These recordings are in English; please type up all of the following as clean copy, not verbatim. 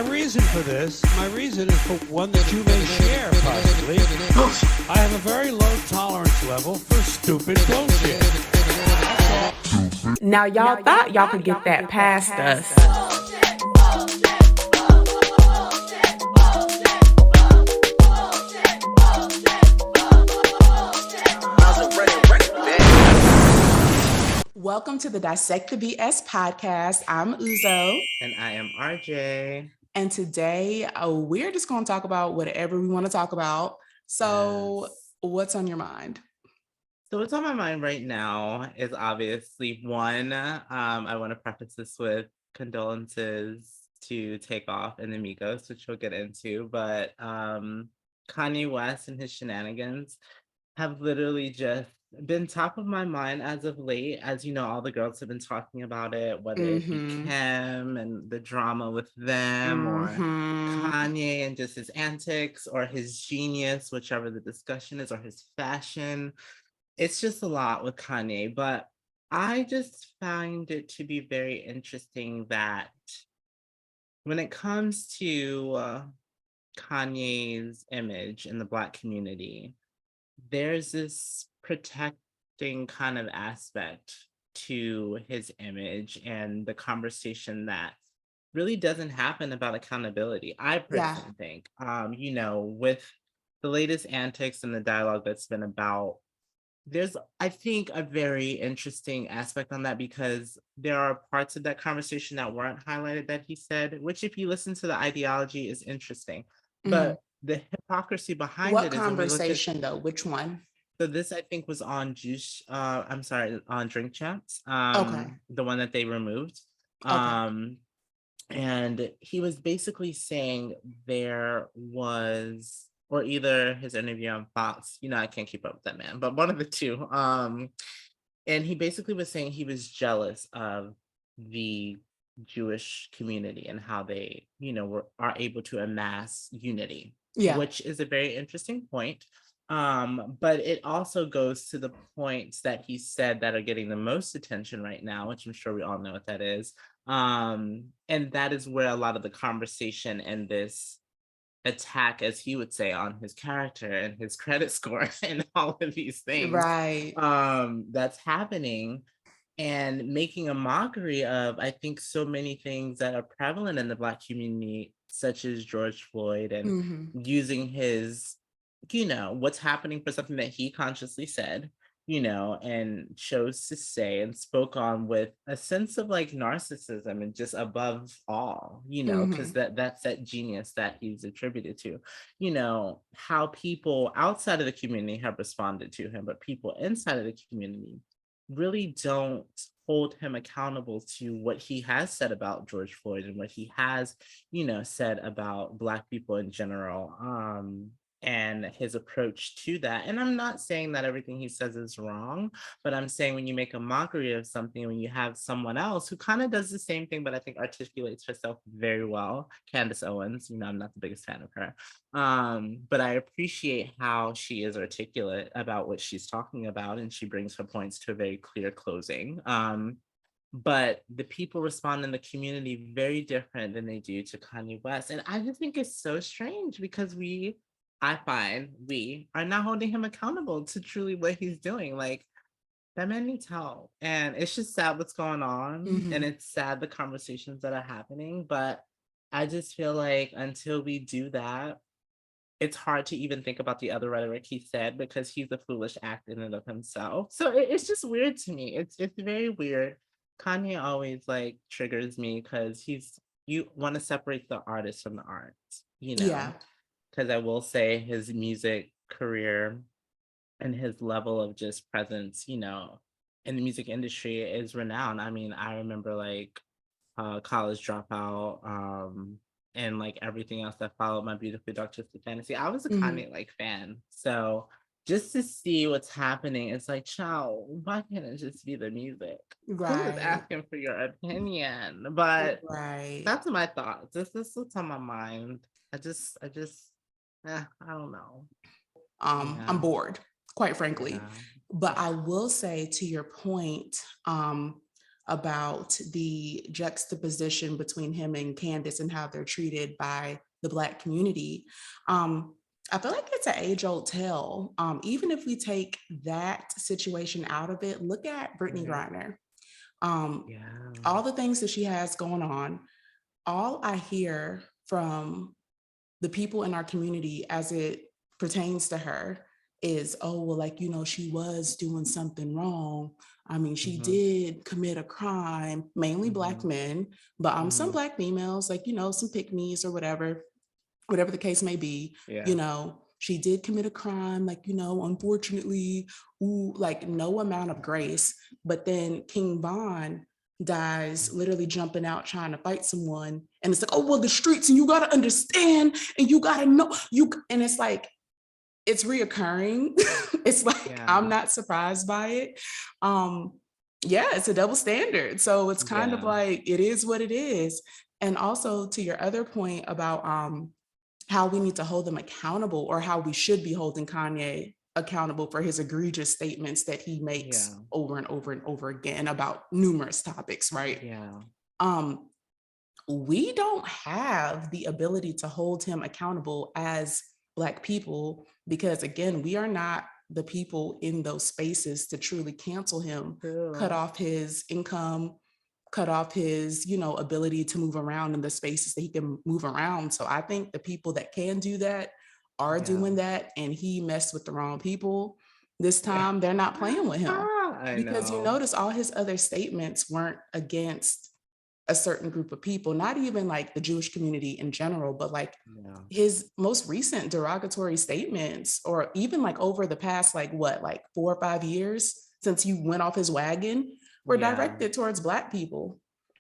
my reason is for one that you may share, possibly. I have a very low tolerance level for stupid bullshit. Now, y'all thought y'all could get that past us. Welcome to the Dissect the BS podcast. I'm Uzo. And I am RJ. And today we're just going to talk about whatever we want to talk about. So What's on your mind? So what's on my mind right now is obviously one, I want to preface this with condolences to Takeoff and the Migos, which we'll get into. But Kanye West and his shenanigans have literally just been top of my mind as of late. As you know, all the girls have been talking about it, whether it be Kim and the drama with them, or Kanye and just his antics, or his genius, whichever the discussion is, or his fashion. It's just a lot with Kanye, but I just find it to be very interesting that when it comes to Kanye's image in the Black community, there's this protecting kind of aspect to his image and the conversation that really doesn't happen about accountability. I personally think, with the latest antics and the dialogue that's been about, there's, I think, a very interesting aspect on that, because there are parts of that conversation that weren't highlighted that he said, which if you listen to the ideology is interesting. But the hypocrisy behind what it is conversation though? Which one? So this, I think, was on on Drink Champs. Okay. The one that they removed. Okay. And he was basically saying there was, or either his interview on Fox, I can't keep up with that man, but one of the two. And he basically was saying he was jealous of the Jewish community and how they, are able to amass unity, which is a very interesting point. But it also goes to the points that he said that are getting the most attention right now, which I'm sure we all know what that is. And that is where a lot of the conversation and this attack, as he would say, on his character and his credit score and all of these things, that's happening, and making a mockery of, I think, so many things that are prevalent in the Black community, such as George Floyd, and using his, what's happening for something that he consciously said, and chose to say and spoke on with a sense of like narcissism and just above all, because that's that genius that he's attributed to, how people outside of the community have responded to him, but people inside of the community really don't hold him accountable to what he has said about George Floyd and what he has, said about Black people in general. And his approach to that. And I'm not saying that everything he says is wrong, but I'm saying when you make a mockery of something, when you have someone else who kind of does the same thing, but I think articulates herself very well, Candace Owens, I'm not the biggest fan of her. But I appreciate how she is articulate about what she's talking about, and she brings her points to a very clear closing. But the people respond in the community very different than they do to Kanye West. And I just think it's so strange, because I find we are not holding him accountable to truly what he's doing. Like, that man needs help. And it's just sad what's going on. And it's sad the conversations that are happening. But I just feel like until we do that, it's hard to even think about the other rhetoric he said, because he's a foolish act in and of himself. So it's just weird to me. It's very weird. Kanye always like triggers me, because you want to separate the artist from the art, Because I will say his music career and his level of just presence, in the music industry is renowned. I mean, I remember like College Dropout, and like everything else that followed My Beautifully Dark Twisted Fantasy. I was a Kanye like fan. So just to see what's happening, it's like, child, why can't it just be the music? Who is asking for your opinion? But that's my thoughts. This is what's on my mind. I don't know. I'm bored, quite frankly. But I will say, to your point, about the juxtaposition between him and Candace and how they're treated by the Black community. I feel like it's an age-old tale. Even if we take that situation out of it, look at Brittany Griner. All the things that she has going on, all I hear from the people in our community as it pertains to her is, oh, well, like, you know, she was doing something wrong. I mean, she did commit a crime, mainly Black men, but some Black females, like, you know, some pick-me's or whatever the case may be, you know, she did commit a crime, like, you know, unfortunately, like no amount of grace. But then King Von dies literally jumping out trying to fight someone. And it's like, oh, well, the streets, and you got to understand, and you got to know, and it's like, it's reoccurring. It's like, I'm not surprised by it. It's a double standard. So it's kind of like, it is what it is. And also to your other point about how we need to hold them accountable, or how we should be holding Kanye accountable for his egregious statements that he makes over and over and over again about numerous topics, right? We don't have the ability to hold him accountable as Black people, because again, we are not the people in those spaces to truly cancel him, cut off his income, cut off his, you know, ability to move around in the spaces that he can move around. So I think the people that can do that are doing that, and he messed with the wrong people. This time they're not playing with him, because you notice all his other statements weren't against a certain group of people, not even like the Jewish community in general, but like his most recent derogatory statements, or even like over the past, like 4 or 5 years since he went off his wagon, were directed towards Black people.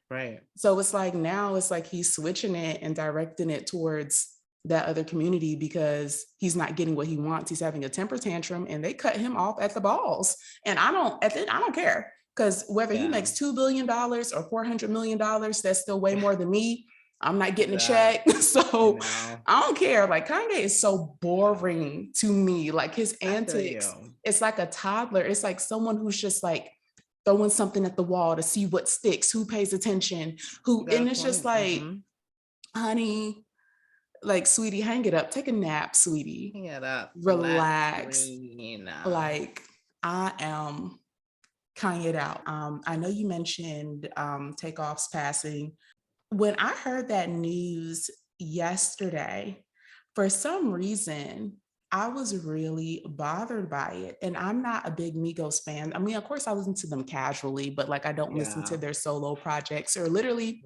Right. So it's like, now it's like he's switching it and directing it towards that other community because he's not getting what he wants. He's having a temper tantrum, and they cut him off at the balls. And I don't care. Because whether he makes $2 billion or $400 million, that's still way more than me. I'm not getting a check. So I don't care. Like, Kanye is so boring to me. Like, his antics, it's like a toddler. It's like someone who's just like throwing something at the wall to see what sticks, who pays attention, and it's just like, honey, like, sweetie, hang it up. Take a nap, sweetie. Hang it up. Relax. Like, I am Kanye out. I know you mentioned Takeoff's passing. When I heard that news yesterday, for some reason, I was really bothered by it. And I'm not a big Migos fan. I mean, of course, I listen to them casually, but like, I don't listen to their solo projects, or literally,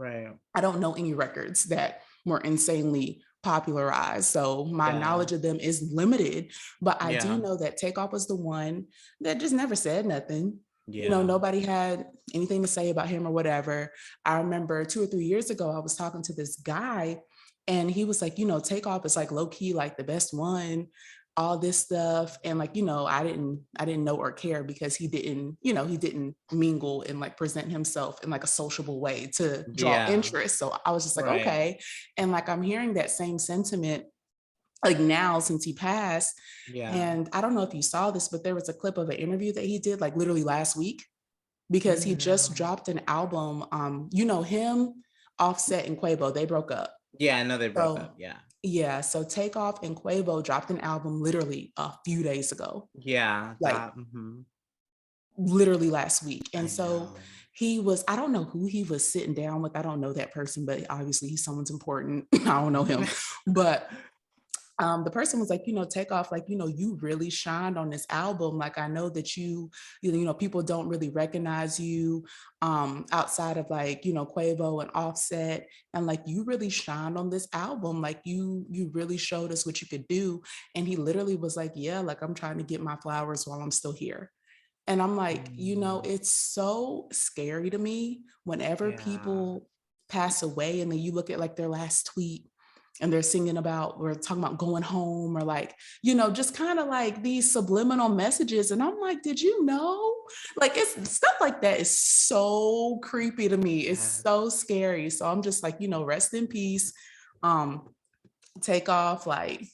I don't know any records that were insanely popularized. So my knowledge of them is limited, but I do know that Takeoff was the one that just never said nothing. You know, nobody had anything to say about him or whatever. I remember 2 or 3 years ago, I was talking to this guy, and he was like, you know, Takeoff is like low key, like the best one, all this stuff. And like, you know, I didn't know or care, because he didn't mingle and like present himself in like a sociable way to draw interest. So I was just like, okay. And like, I'm hearing that same sentiment like now since he passed. And I don't know if you saw this, but there was a clip of an interview that he did like literally last week, because he just dropped an album. You know, him, Offset, and Quavo, they broke up. Yeah, I know they broke up. Yeah. So Takeoff and Quavo dropped an album literally a few days ago. Literally last week. And so he was, I don't know who he was sitting down with. I don't know that person, but obviously he's someone's important. I don't know him, but the person was like, you know, Takeoff, like, you know, you really shined on this album. Like, I know that you know, people don't really recognize you outside of like, you know, Quavo and Offset. And like, you really shined on this album. Like, you really showed us what you could do. And he literally was like, yeah, like, I'm trying to get my flowers while I'm still here. And I'm like, you know, it's so scary to me whenever people pass away, and then you look at like their last tweet, and they're singing about, we're talking about going home, or like, you know, just kind of like these subliminal messages. And I'm like, did you know? Like, it's stuff like that is so creepy to me. It's so scary. So I'm just like, you know, rest in peace. Takeoff, like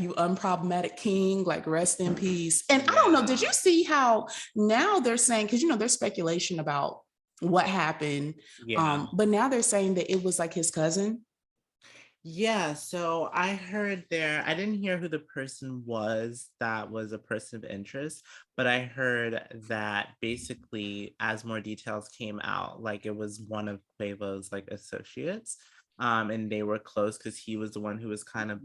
you unproblematic king, like rest in peace. And I don't know, did you see how now they're saying, because, you know, there's speculation about what happened. Yeah. But now they're saying that it was like his cousin. Yeah, so I heard I didn't hear who the person was that was a person of interest, but I heard that basically as more details came out, like it was one of Quavo's like associates, and they were close because he was the one who was kind of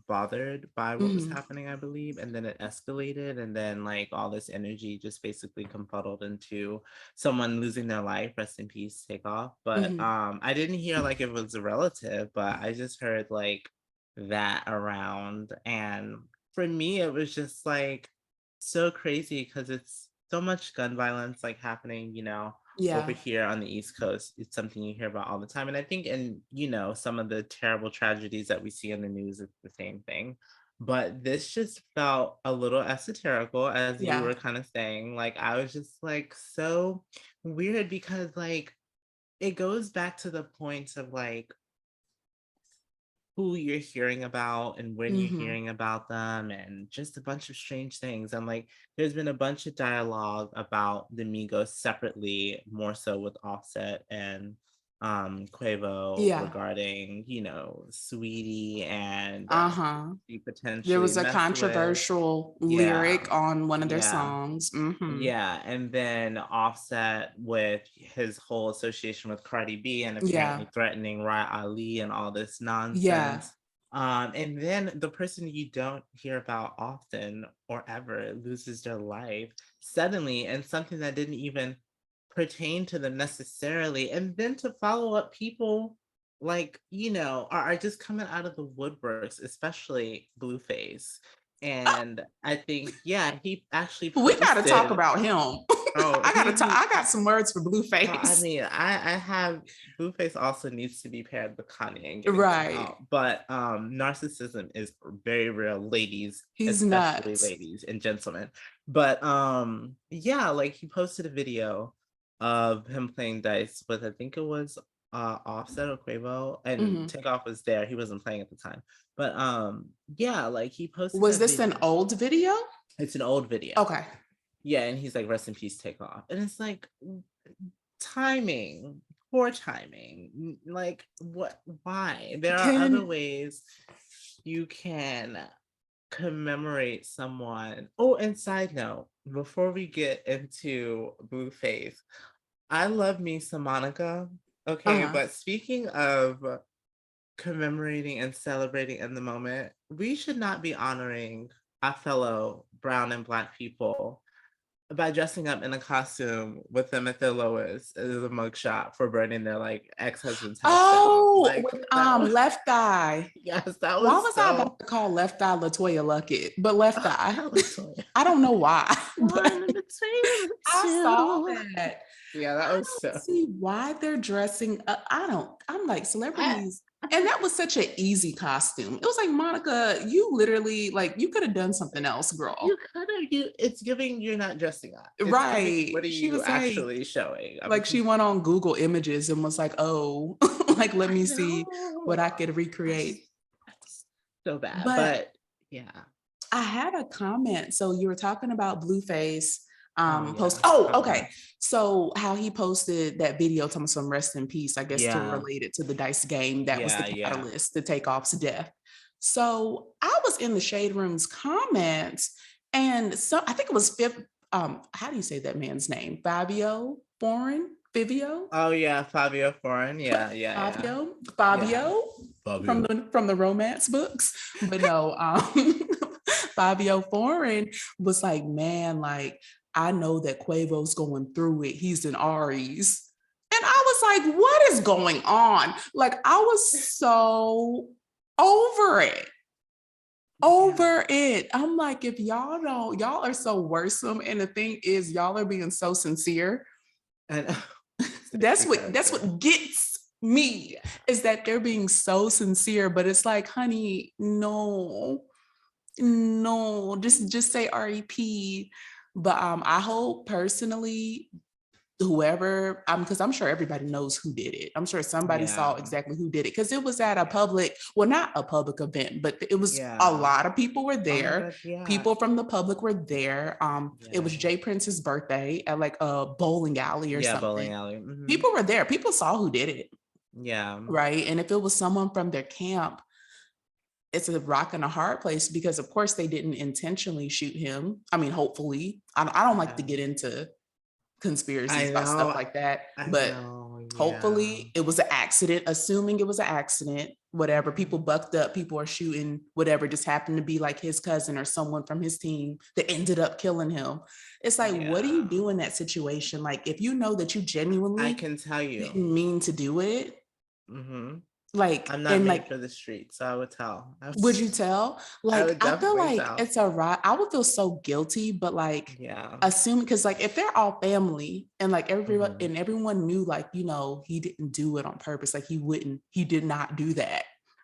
bothered by what was Mhm. happening, I believe, and then it escalated, and then like all this energy just basically confuddled into someone losing their life. Rest in peace, take off. But Mhm. I didn't hear like if it was a relative, but I just heard like that around. And for me, it was just like so crazy because it's so much gun violence like happening, over Yeah. here on the East Coast. It's something you hear about all the time. And I think in, some of the terrible tragedies that we see in the news, it's the same thing. But this just felt a little esoterical, as you Yeah. were kind of saying. Like, I was just like so weird because, like, it goes back to the point of like who you're hearing about and when you're Mhm. hearing about them and just a bunch of strange things. And like there's been a bunch of dialogue about the Migos separately, more so with Offset and Quavo Yeah. regarding, Sweetie and Uh-huh. he There potentially was a messed with. controversial Yeah. lyric on one of their Yeah. songs. Mhm. Yeah, and then Offset with his whole association with Cardi B and Yeah. apparently threatening Ryan Ali and all this Yeah. nonsense. And then the person you don't hear about often or ever loses their life suddenly, and something that didn't even pertain to them necessarily. And then to follow up, people like, are just coming out of the woodworks, especially Blueface. And I think, yeah, he actually We got to talk posted. about him. Oh, I got to talk. he. I got some words for I Blueface. mean, I have Blueface also needs to be paired with Kanye and getting some Right. help. But narcissism is very real, ladies, He's especially nuts. ladies and gentlemen. But yeah, like he posted a video of him playing dice with, I think it was Offset or Quavo, and Mhm. Takeoff was there. He wasn't playing at the time. But yeah, like he posted Was that this an video. old video? It's an old video. Okay. Yeah, and he's like, rest in peace, take off. And it's like timing, poor timing. Like, what, why? There are other Can ways you can commemorate someone. Oh, and side note, before we get into Blueface, I love me some Monica. Okay, uh-huh. but speaking of commemorating and celebrating in the moment, we should not be honoring our fellow brown and black people by dressing up in a costume with them at their lowest as a mugshot for burning their like ex-husband's house down. Oh, Like with that was Left Eye. yes, that Why was was I so about to call Left Eye Latoya Luckett? But Left Eye. that was so I don't know why, one but in between the I saw two. that. Yeah, that I was don't so see why they're dressing up. I'm like I, celebrities. And that was such an easy costume. It was like, Monica, you literally, like, you could have done something else, you girl. could have you it's giving you're not dressing up. It's giving Right. what are She you was actually showing? like she went on Google Images and was like, oh, like, let I me see what know. I could recreate. That's so bad. But But yeah. I had a comment. So you were talking about Blueface Oh post. yeah. Oh, Talk okay. about So how he posted that video telling some rest in peace, I guess, to yeah. relate it to the dice game that was the Yeah. catalyst to Takeoff's death. So I was in the Shade Room's comments, and so I think it was how do you say that man's name? Fabio? Oh yeah, Fabio Foreign. Yeah, yeah. Fabio from Fabio. the romance books. But no, Fabio Foreign was like, man, like, I know that Quavo's going through it. He's in Ari's. And I was like, what is going on? Like, I was so over it. Over it. I'm like, if y'all don't, y'all are so worrisome. And the thing is, y'all are being so sincere. And That's sexy character. what gets me, is that they're being so sincere, but it's like, honey, no, just say REP. But I hope personally whoever, because I'm sure everybody knows who did it. I'm sure somebody saw exactly who did it, because it was at a public, well, not a public event, but it was a lot of people were there. People from the public were there. It was Jay Prince's birthday at like a bowling alley or something. Bowling alley. Mm-hmm. People were there. People saw who did it. Yeah. Right. And if it was someone from their camp, it's a rock and a hard place, because of course they didn't intentionally shoot him. I mean, hopefully. I don't like to get into conspiracies about stuff like that, but hopefully it was an accident, assuming it was an accident, whatever. People bucked up, people are shooting, whatever, just happened to be like his cousin or someone from his team that ended up killing him. It's like, what do you do in that situation? Like, if you know that you genuinely, I can tell you, didn't mean to do it. Mm-hmm. Like, I'm not made for the streets, so I would tell. Would you tell? Like, I feel like it's a right. I would feel so guilty, but like, assuming, because like if they're all family and like everyone and everyone knew, like, you know, he didn't do it on purpose. Like he did not do that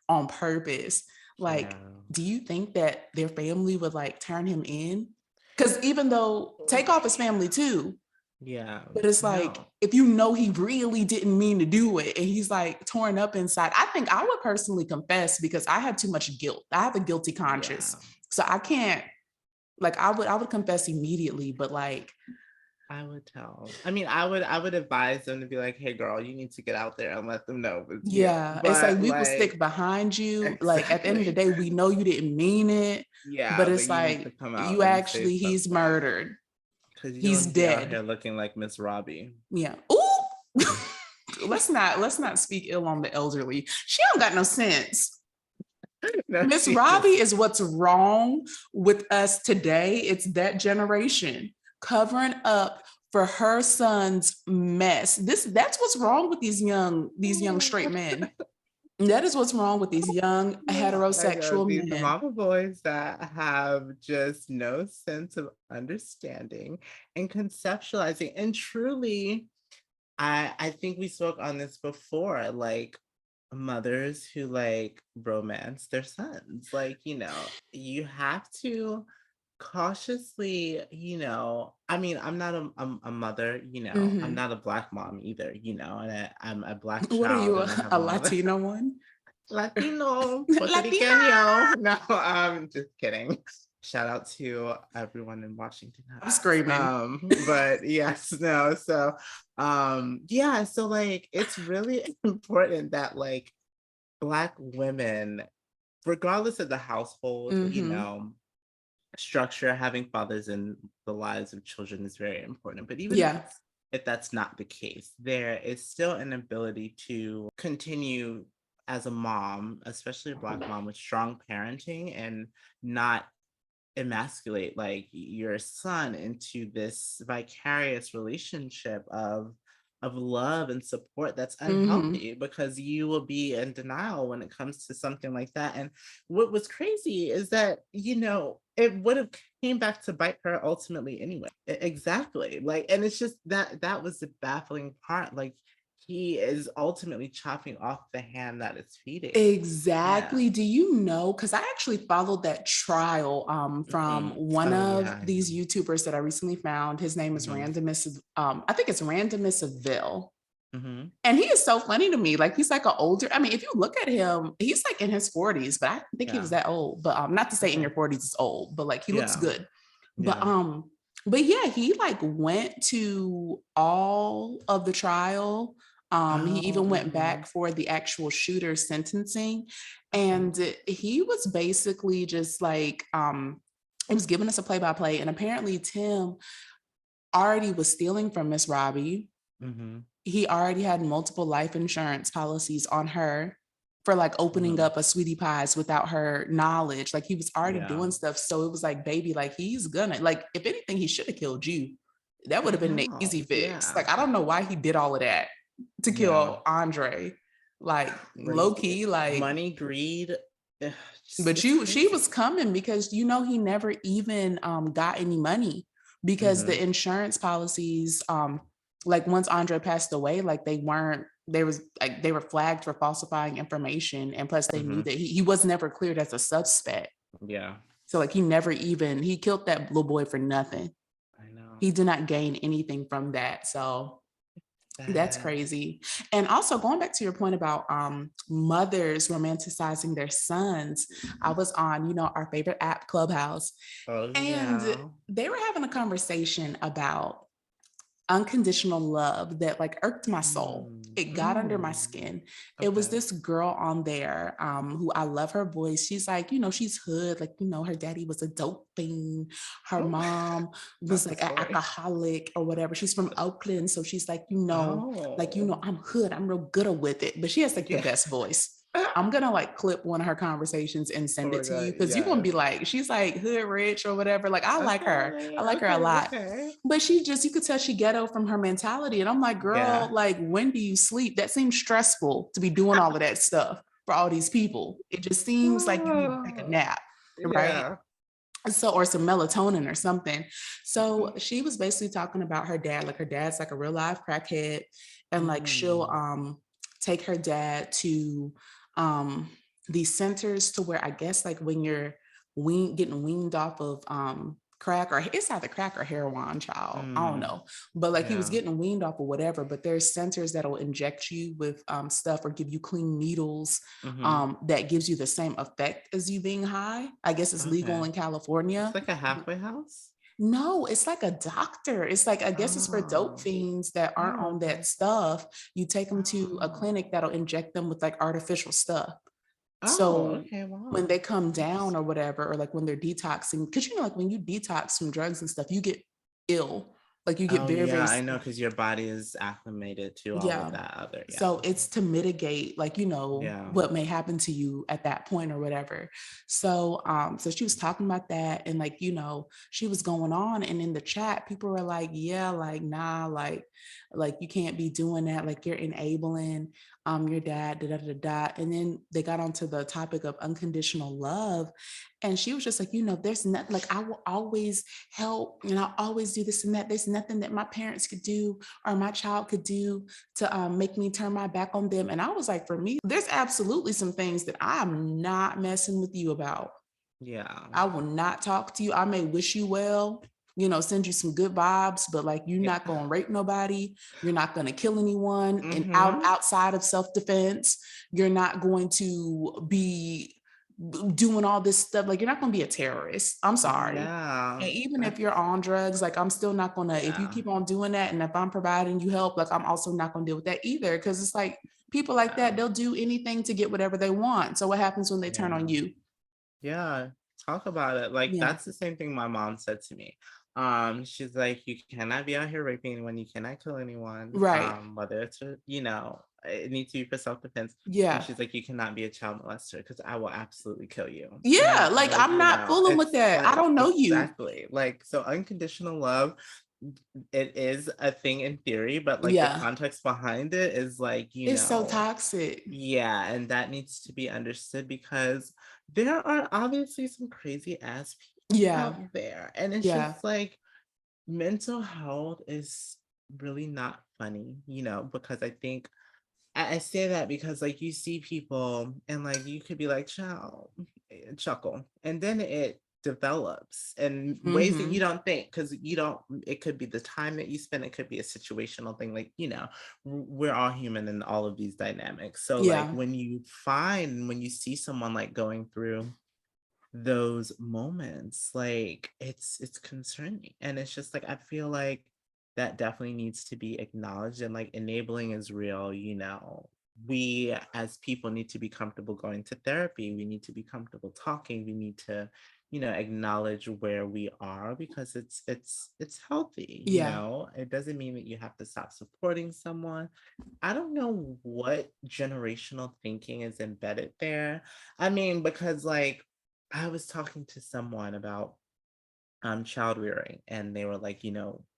on purpose. Like, do you think that their family would like turn him in? Because even though Takeoff is family too. Yeah. But it's like, if you know he really didn't mean to do it and he's like torn up inside, I think I would personally confess, because I have too much guilt. I have a guilty conscience. So I can't, like, I would confess immediately, but like, I would tell. I mean, I would advise them to be like, hey girl, you need to get out there and let them know. It's like, we will stick behind you. Exactly. Like, at the end of the day, we know you didn't mean it. Yeah. But it's like, you actually, he's murdered. He's dead. Out here looking like Miss Robbie. Yeah. Ooh. let's not speak ill on the elderly. She don't got no sense. No, Miss Robbie is what's wrong with us today. It's that generation covering up for her son's mess. That's what's wrong with these young straight men. That is what's wrong with these young heterosexual these men. mama boys that have just no sense of understanding and conceptualizing. And truly, I think we spoke on this before, like mothers who like romance their sons. Like, you know, you have to cautiously, you know, I mean, I'm not a mother, you know, I'm not a Black mom either, you know, and I'm a Black child. What are you, a Latino one? Latino, Puerto No, I'm just kidding. Shout out to everyone in Washington. I'm screaming. But yes, no, so yeah, so like it's really important that like Black women, regardless of the household, you know, structure, having fathers in the lives of children is very important. But even if that's not the case, there is still an ability to continue as a mom, especially a Black mom, with strong parenting and not emasculate like your son into this vicarious relationship of love and support that's unhealthy, because you will be in denial when it comes to something like that. And what was crazy is that, you know, it would have came back to bite her ultimately anyway. Exactly. Like, and it's just that was the baffling part. Like, he is ultimately chopping off the hand that is feeding. Exactly. Yeah. Do you know? Because I actually followed that trial from one of these YouTubers that I recently found. His name is Randomness. I think it's Randomness of Ville. And he is so funny to me. Like, he's like an older, I mean, if you look at him, he's like in his 40s, but I didn't think he was that old. But not to say in your 40s is old, but like he looks good. But yeah, he like went to all of the trial. He even went back for the actual shooter sentencing, and he was basically just like, he was giving us a play-by-play, and apparently Tim already was stealing from Miss Robbie. He already had multiple life insurance policies on her for like opening up a Sweetie Pies without her knowledge. Like, he was already doing stuff. So it was like, baby, like, he's gonna, like, if anything, he should have killed you. That would have been the easy fix. Like, I don't know why he did all of that to kill Andre. Like, low key, like money, greed. But she was coming because, you know, he never even got any money because the insurance policies, like once Andre passed away, like they were flagged for falsifying information, and plus they knew that he was never cleared as a suspect. Yeah. So like he killed that little boy for nothing. I know. He did not gain anything from that. So That's sad. crazy. And also going back to your point about mothers romanticizing their sons, I was on, our favorite app, Clubhouse, Oh and yeah. they were having a conversation about unconditional love that like irked my soul. Mm, It got under my mm. skin. It was Okay. this girl on there who I love her voice. She's like, she's hood. Like, her daddy was a dope fiend. Her Oh, mom was not the like an story. alcoholic or whatever. She's from Oakland. So she's like, Oh, I'm hood. I'm real good with it. But she has like the yeah. best voice. I'm gonna like clip one of her conversations and Oh send my it to you god, because you're gonna yes. be like, she's like hood rich or whatever. Like, I like her. I Okay, like her a okay, lot. okay. But you could tell she ghetto from her mentality. And I'm like, girl, Yeah. like, when do you sleep? That seems stressful to be doing all of that stuff for all these people. It just seems like you need to take a nap, right? Yeah. So, or some melatonin or something. So she was basically talking about her dad. Like, her dad's like a real live crackhead. And like she'll Mm. take her dad to these centers to where I guess like when you're getting weaned off of crack, or it's either crack or heroin, child, I don't Mm. know, but like he was Yeah. getting weaned off of whatever. But there's centers that'll inject you with stuff or give you clean needles Mm-hmm. that gives you the same effect as you being high. I guess it's legal Okay. in It's California. like a halfway house. No, it's like a doctor. It's like, I guess it's for dope Oh. fiends that aren't Oh, on okay. that stuff. You take them to a Oh. clinic that'll inject them with like artificial stuff. Oh, So okay. when Wow. they come down or Interesting. whatever, or like when they're detoxing, because like when you detox from drugs and stuff, you get ill. Like you get Oh very, yeah, very I know sick. because your body is acclimated to all of Yeah. that other. Yeah. So it's to mitigate, like, Yeah. what may happen to you at that point or whatever. So, so she was talking about that, and like, she was going on, and in the chat, people were like, yeah, like, nah, like you can't be doing that. Like, you're enabling your dad, da da da da. And then they got onto the topic of unconditional love. And she was just like, there's nothing, like, I will always help, and I'll always do this and that. There's nothing that my parents could do or my child could do to make me turn my back on them. And I was like, for me, there's absolutely some things that I'm not messing with you about. Yeah. I will not talk to you. I may wish you well, send you some good vibes, but like, you're Yeah. not going to rape nobody. You're not going to kill anyone and Mm-hmm. outside of self-defense. You're not going to be doing all this stuff. Like, you're not going to be a terrorist. I'm sorry. Yeah. And even if That's you're on drugs, like, I'm still not going to, if you yeah. keep on doing that, and if I'm providing you help, like, I'm also not going to deal with that either. Cause it's like people like Yeah. that, they'll do anything to get whatever they want. So what happens when they turn Yeah. on you? Yeah. Talk about it. Like Yeah. that's the same thing my mom said to me. She's like, you cannot be out here raping anyone, you cannot kill anyone. Right. Whether it's it needs to be for self-defense. And Yeah. she's like, you cannot be a child molester because I will absolutely kill you. Yeah. And Like, I'm not fooling with it's that. I like don't know you. exactly like so unconditional love. It is a thing in theory, but like the Yeah. context behind it is like, It's so toxic. yeah, and that needs to be understood because there are obviously some crazy ass people Yeah. out there. And it's Yeah. just like mental health is really not funny, because I think I say that because like you see people and like you could be like, child, chuckle. And then it develops in ways that you Mm-hmm. don't think because you don't, it could be the time that you spend, it could be a situational thing. Like, we're all human in all of these dynamics. So like Yeah. when you see someone like going through those moments, like it's concerning. And it's just like I feel like that definitely needs to be acknowledged, and like enabling is real. We as people need to be comfortable going to therapy, we need to be comfortable talking, we need to acknowledge where we are because it's healthy. Yeah. It doesn't mean that you have to stop supporting someone. I don't know what generational thinking is embedded there. I mean, because like I was talking to someone about child rearing, and they were like,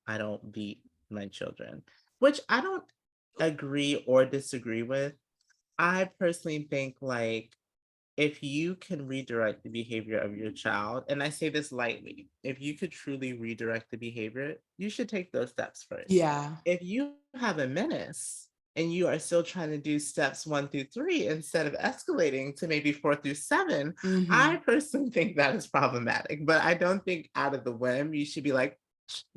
I don't beat my children, which I don't agree or disagree with. I personally think like if you can redirect the behavior of your child, and I say this lightly, if you could truly redirect the behavior, you should take those steps first. Yeah. If you have a menace and you are still trying to do steps 1 through 3 instead of escalating to maybe 4 through 7, I Mm-hmm. personally think that is problematic. But I don't think out of the whim you should be like,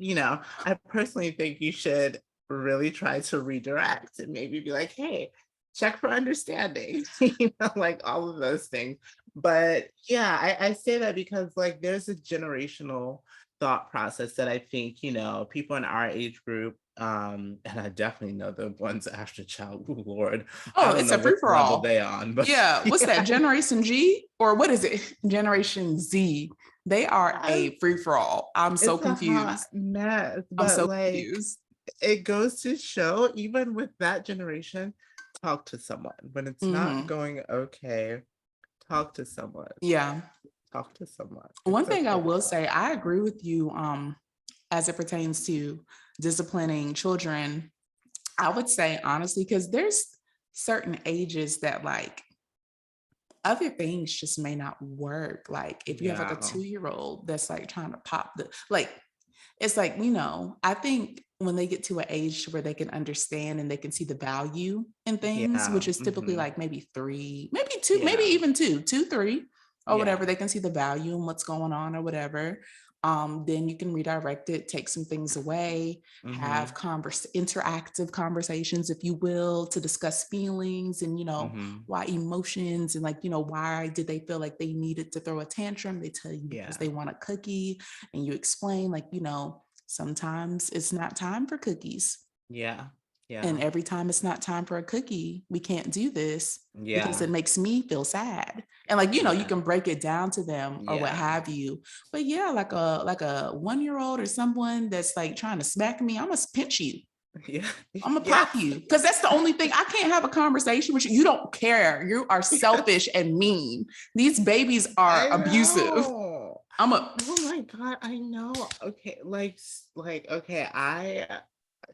I personally think you should really try to redirect and maybe be like, hey, check for understanding, like all of those things. But yeah, I say that because like there's a generational thought process that I think, people in our age group, and I definitely know the ones after child, oh Lord, I Oh, don't it's know a what free for level all. they on, but Yeah, what's that? yeah, Generation G or what is it? Generation Z. They are I- a free for all. I'm so it's a hot confused. mess, I'm but so like confused. it goes to show, even with that generation, talk to someone. When it's not Hmm. going okay, talk to someone. Yeah. Talk to someone. One It's thing I okay to will talk. say, I agree with you as it pertains to disciplining children. I would say honestly, because there's certain ages that like other things just may not work. Like if you have like a Yeah. 2-year-old that's like trying to pop the like, it's like, I think when they get to an age where they can understand and they can see the value in things, Yeah. which is typically Hmm. like maybe 3, maybe 2, maybe Yeah. even 2, 2, 3, or Yeah. whatever, they can see the value in what's going on or whatever. Then you can redirect it, take some things away, have Hmm. interactive conversations, if you will, to discuss feelings and Hmm. why emotions and like why did they feel like they needed to throw a tantrum. They tell you because Yeah. they want a cookie, and you explain like sometimes it's not time for cookies. Yeah. And Yeah. every time it's not time for a cookie, we can't do this because Yeah. it makes me feel sad. And like, you Yeah. can break it down to them or what Yeah. have you. But yeah, like a 1-year-old or someone that's like trying to smack me, I'm gonna pinch you. Yeah. I'm gonna Yeah. pop you. Because that's the only thing. I can't have a conversation with you. You don't care. You are selfish and mean. These babies are I abusive. know. I'm a Oh my God, I know. Okay, okay,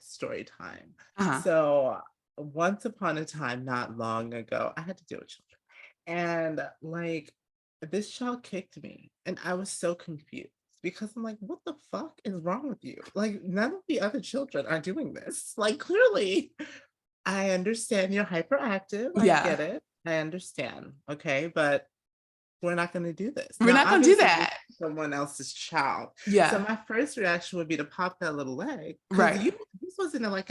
story time. uh-huh. So once upon a time, not long ago, I had to deal with children. And like this child kicked me, and I was so confused because I'm like, what the fuck is wrong with you? Like, none of the other children are doing this. Like, clearly, I understand you're hyperactive. I Yeah. get it. I understand. Okay, but we're not going to do this. We're Now, not gonna do obviously, this that. is someone else's child. So Yeah. my first reaction would be to pop that little leg. Because Right. this wasn't like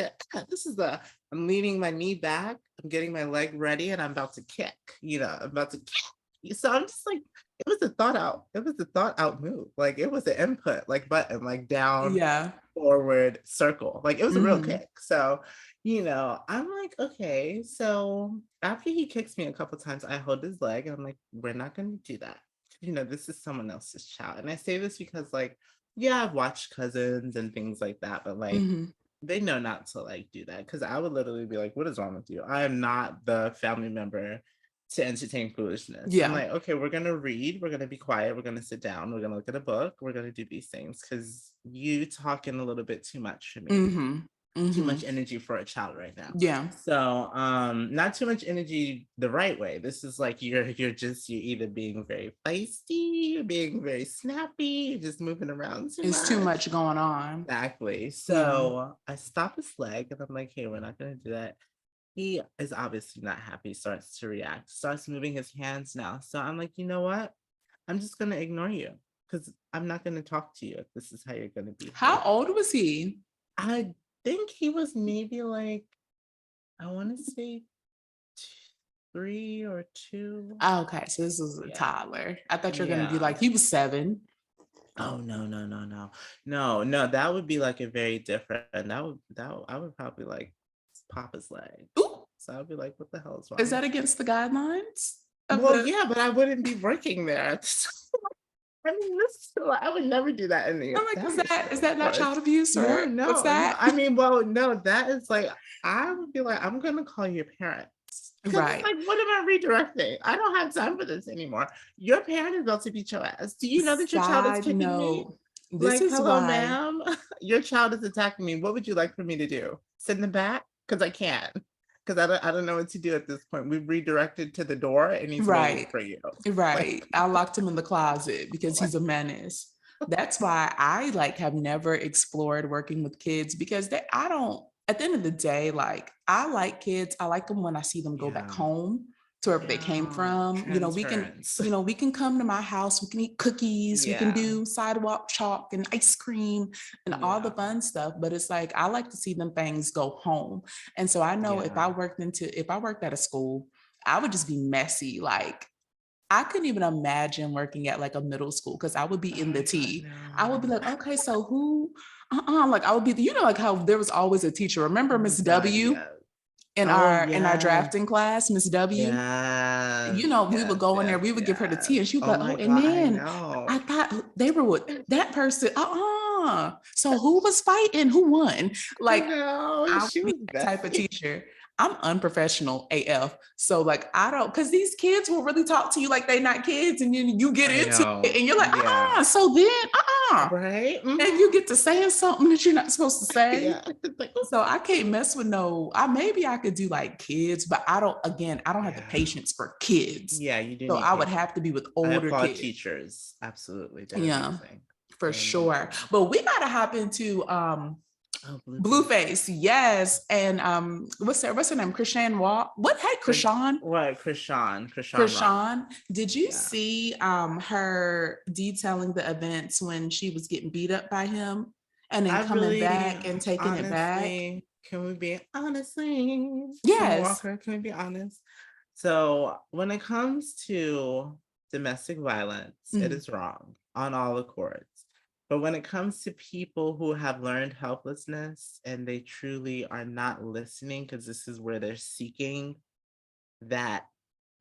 this is I'm leaning my knee back, I'm getting my leg ready, and I'm about to kick, I'm about to kick. So I'm just like, it was a thought out. It was a thought out move. Like it was an input, like button, like down, Yeah. forward, circle. Like it was a real Hmm. kick. So, I'm like, okay. So after he kicks me a couple times, I hold his leg and I'm like, we're not going to do that. This is someone else's child. And I say this because, like, yeah, I've watched Cousins and things like that, but like, Hmm. they know not to like do that because I would literally be like, what is wrong with you? I am not the family member to entertain foolishness. I'm Yeah. like, okay, we're gonna read, we're gonna be quiet, we're gonna sit down, we're gonna look at a book, we're gonna do these things because you talking a little bit too much for me, Hmm. too Hmm. much energy for a child right now. Yeah. So not too much energy the right way. This is like you're either being very feisty, you're being very snappy, you're just moving around too It's too much. much going on. Exactly. Yeah. So I stop his leg and I'm like, hey, we're not gonna do that. He is obviously not happy, starts to react, starts moving his hands now. So I'm like, you know what? I'm just gonna ignore you because I'm not gonna talk to you if this is how you're gonna How behave. old was he? I think he was maybe like, I want to say 3 or 2. Oh, okay, so this was a Yeah. toddler. I thought you were gonna be Yeah. like he was 7. Oh no, no, no, no. No, no, that would be like a very different, I would probably like pop his leg. Ooh, So I'd be like, what the hell is is wrong that with against the guidelines you? of Well, the? yeah, but I wouldn't be working there. I mean, I would never do that in the I'm like, establishment, is of that not course. child abuse No, or what's no, no. that? I mean, well, no, that is like, I would be like, I'm gonna call your parents. Because it's Right. like, what am I redirecting? I don't have time for this anymore. Your parent is about to beat your ass. Do you know that your child is Side kicking me? note, this Like, is hello, why. ma'am. Your child is attacking me. What would you like for me to do? Send them back? Because I can't. Because I don't know what to do at this point. We've redirected to the door and he's waiting Right. for you. Right. Like, I locked him in the closet because like he's a menace. That's why I like have never explored working with kids because I don't, at the end of the day, like I like kids. I like them when I see them go back yeah. home. to wherever they came from. Transference. We can come to my house, we can eat cookies, we can Yeah. do sidewalk chalk and ice cream and all the Yeah. fun stuff. But it's like, I like to see them things go home. And so I know if I worked at a school, I would just be messy. Like, I couldn't even imagine working at like a middle school because I would be in the tea. I would be like, okay, so who? Like I would be, like how there was always a teacher. Remember Miss W Yeah. in our drafting class, Miss W? Yes. We would go in there, we would give her the tea, and she would be like, my oh, and God, I then know. I thought they were with that person. So who was fighting? Who won? Like, I she would was be that type of messy. teacher. I'm unprofessional AF. So like, I don't, because these kids will really talk to you like they're not kids, and you get into it and you're like, so then, right? and you get to saying something that you're not supposed to say. Yeah. So I can't mess with maybe I could do like kids, but I don't have the patience for kids. Yeah, you do. So need I would patience. have to be with older kids. Teachers. Absolutely. Yeah, for sure. But we gotta hop into Blueface, yes. And what's her name? Chrisean Rock. Chrisean? What? Chrisean Chrisean. Did you see her detailing the events when she was getting beat up by him and then coming back and taking it back? Can we be honestly? Yes. Walker, can we be honest? So when it comes to domestic violence, it is wrong on all accords. But when it comes to people who have learned helplessness and they truly are not listening, because this is where they're seeking that,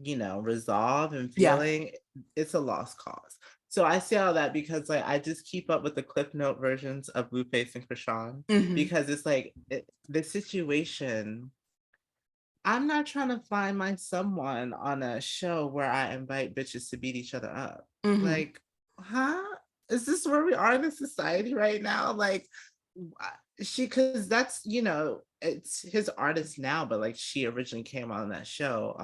resolve and feeling, it's a lost cause. So I say all that because like I just keep up with the Cliff Note versions of Blueface and Chrisean because it's like the situation. I'm not trying to find my someone on a show where I invite bitches to beat each other up. Like, huh? Is this where we are in the society right now? Like, because that's, it's his artist now, but like she originally came on that show,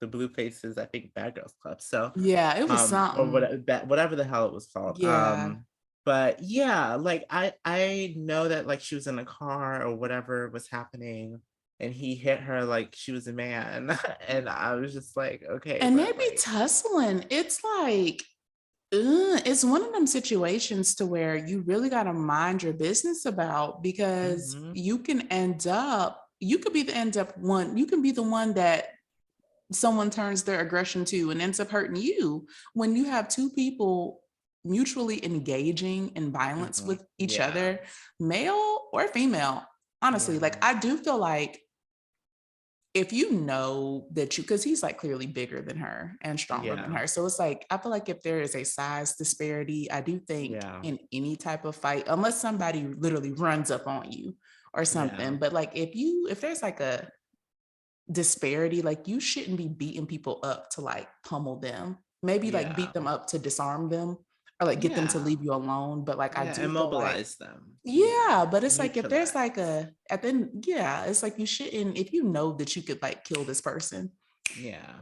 the Blueface's, I think, Bad Girls Club. So yeah, it was something. Or whatever the hell it was called. Yeah. But yeah, like I know that like she was in a car or whatever was happening, and he hit her like she was a man, and I was just like, okay. And they be tussling. It's like, it's one of them situations to where you really got to mind your business about, because you can be the one that someone turns their aggression to and ends up hurting you when you have two people mutually engaging in violence with each other, male or female. Honestly, like I do feel like if you know that because he's like clearly bigger than her and stronger than her. So it's like, I feel like if there is a size disparity, I do think in any type of fight, unless somebody literally runs up on you or something, but like if there's like a disparity, like you shouldn't be beating people up to like pummel them. Maybe like beat them up to disarm them or like get them to leave you alone. But like I do immobilize them. Yeah, but it's like if there's like it's like you shouldn't, if you know that you could like kill this person,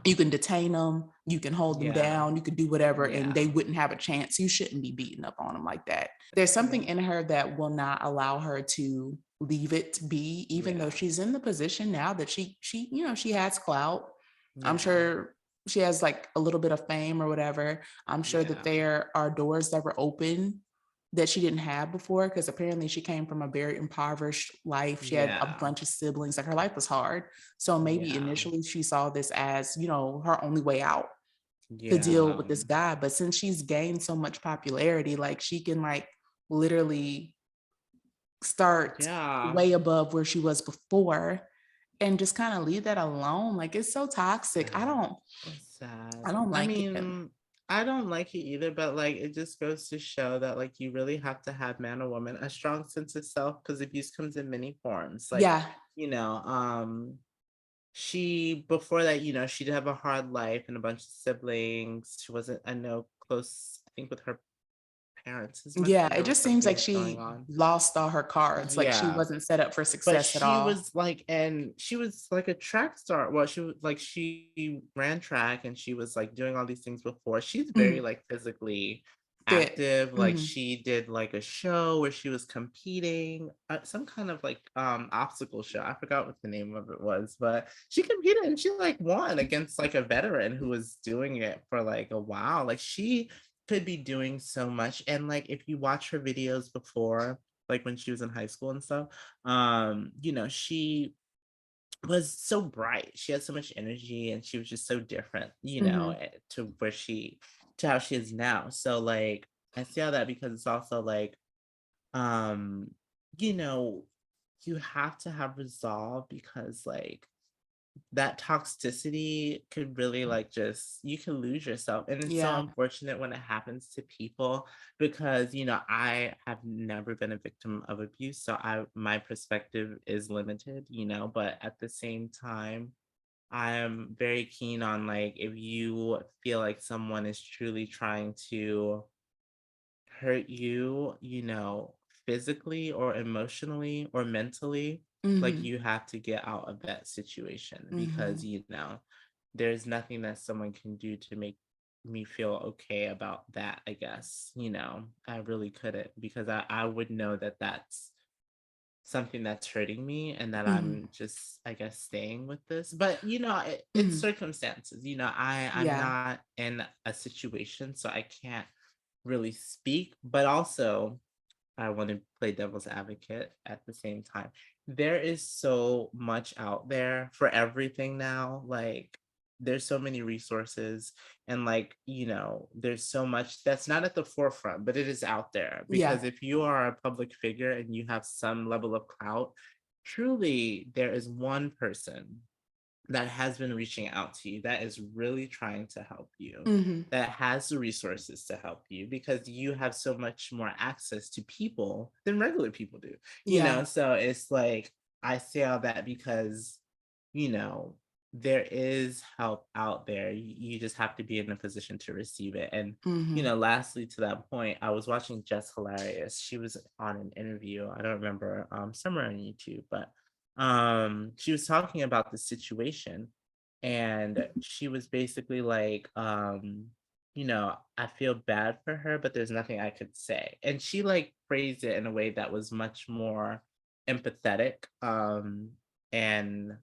you can detain them, you can hold them down, you could do whatever, and they wouldn't have a chance. You shouldn't be beating up on them like that. There's something in her that will not allow her to leave it be, even though she's in the position now that she has clout. I'm sure she has like a little bit of fame or whatever. I'm sure that there are doors that were open that she didn't have before, because apparently she came from a very impoverished life. She had a bunch of siblings, like her life was hard. So maybe initially she saw this as, her only way out to deal with this guy. But since she's gained so much popularity, like she can like literally start way above where she was before and just kind of leave that alone. Like it's so toxic. I don't like it. I don't like it either, but like it just goes to show that like you really have to have, man or woman, a strong sense of self, because abuse comes in many forms. Like, she before that, she did have a hard life and a bunch of siblings. She wasn't, I know, close, I think, with her parents. It just seems like she lost all her cards. Like she wasn't set up for success at all. She was like a track star. Well, she ran track and she was like doing all these things before. She's very like physically active. Like Mhm. she did like a show where she was competing, some kind of like obstacle show. I forgot what the name of it was, but she competed and she like won against like a veteran who was doing it for like a while. Like she could be doing so much. And like if you watch her videos before, like when she was in high school and stuff, you know, she was so bright. She had so much energy and she was just so different, you know, Mhm. to to how she is now. So like I see all that because it's also like um, you know, you have to have resolve because like that toxicity could really like just you can lose yourself, and it's so Yeah. unfortunate when it happens to people because you know I have never been a victim of abuse, so I my perspective is limited, you know, but at the same time I am very keen on like if you feel like someone is truly trying to hurt you, you know, physically or emotionally or mentally, like Mhm. you have to get out of that situation because, Mhm. you know, there's nothing that someone can do to make me feel okay about that, I guess. You know, I really couldn't because I would know that that's something that's hurting me and that Mhm. I'm just, I guess, staying with this. But, you know, it's Mhm. circumstances. You know, I'm Yeah. not in a situation, so I can't really speak, but also I want to play devil's advocate at the same time. There is so much out there for everything now. Like, there's so many resources, and like, you know, there's so much that's not at the forefront, but it is out there. Yeah. Because if you are a public figure and you have some level of clout, truly, there is one person that has been reaching out to you, that is really trying to help you, Mhm. that has the resources to help you because you have so much more access to people than regular people do, you Yeah. know? So it's like, I say all that because, you know, there is help out there. You just have to be in a position to receive it. And, you Mhm. know, lastly, to that point, I was watching Jess Hilarious. She was on an interview. I don't remember, somewhere on YouTube, but she was talking about the situation and she was basically like you know, I feel bad for her but there's nothing I could say, and she like phrased it in a way that was much more empathetic, and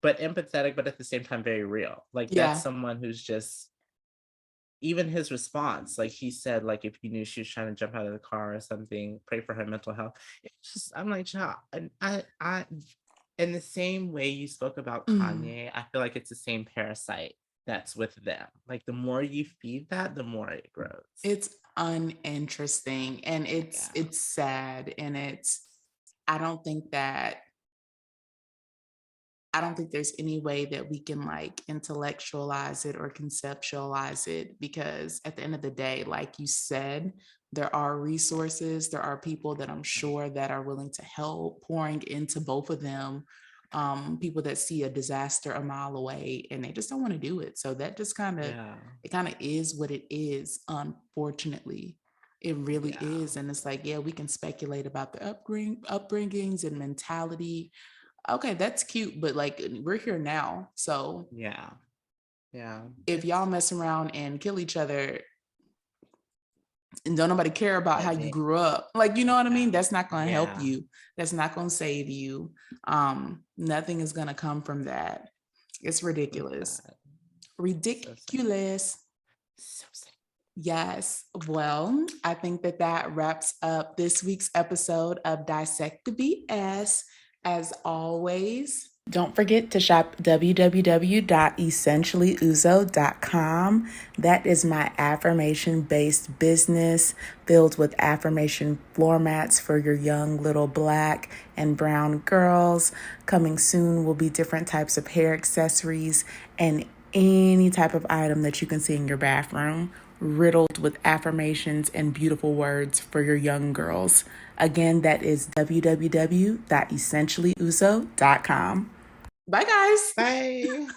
but empathetic but at the same time very real. Like that's Yeah. someone who's just, even his response, like he said, like if you knew she was trying to jump out of the car or something, pray for her mental health. It's just, I'm like, child, and I, in the same way you spoke about Mhm. Kanye, I feel like it's the same parasite that's with them. Like the more you feed that, the more it grows. It's uninteresting and Yeah. it's sad and it's I don't think that I don't think there's any way that we can like intellectualize it or conceptualize it because at the end of the day, like you said, there are resources, there are people that I'm sure that are willing to help pouring into both of them. People that see a disaster a mile away and they just don't want to do it. So that just Yeah. it kind of is what it is, unfortunately. It really Yeah. is. And it's like, yeah, we can speculate about the upbringings and mentality. Okay, that's cute, but like we're here now. So Yeah. Yeah. if y'all It's mess around and kill each other and don't nobody care about how that you big. grew up, like you know what I Yeah. mean? That's not gonna help Yeah. you. That's not gonna save you. Nothing is gonna come from that. It's So ridiculous. sad. So sad. Ridiculous. So sad. Yes. Well, I think that that wraps up this week's episode of Dissect the BS. As always, don't forget to shop www.essentiallyuzo.com. That is my affirmation-based business filled with affirmation floor mats for your young little black and brown girls. Coming soon will be different types of hair accessories and any type of item that you can see in your bathroom, riddled with affirmations and beautiful words for your young girls. Again, that is www.essentiallyuzo.com. Bye, guys. Bye.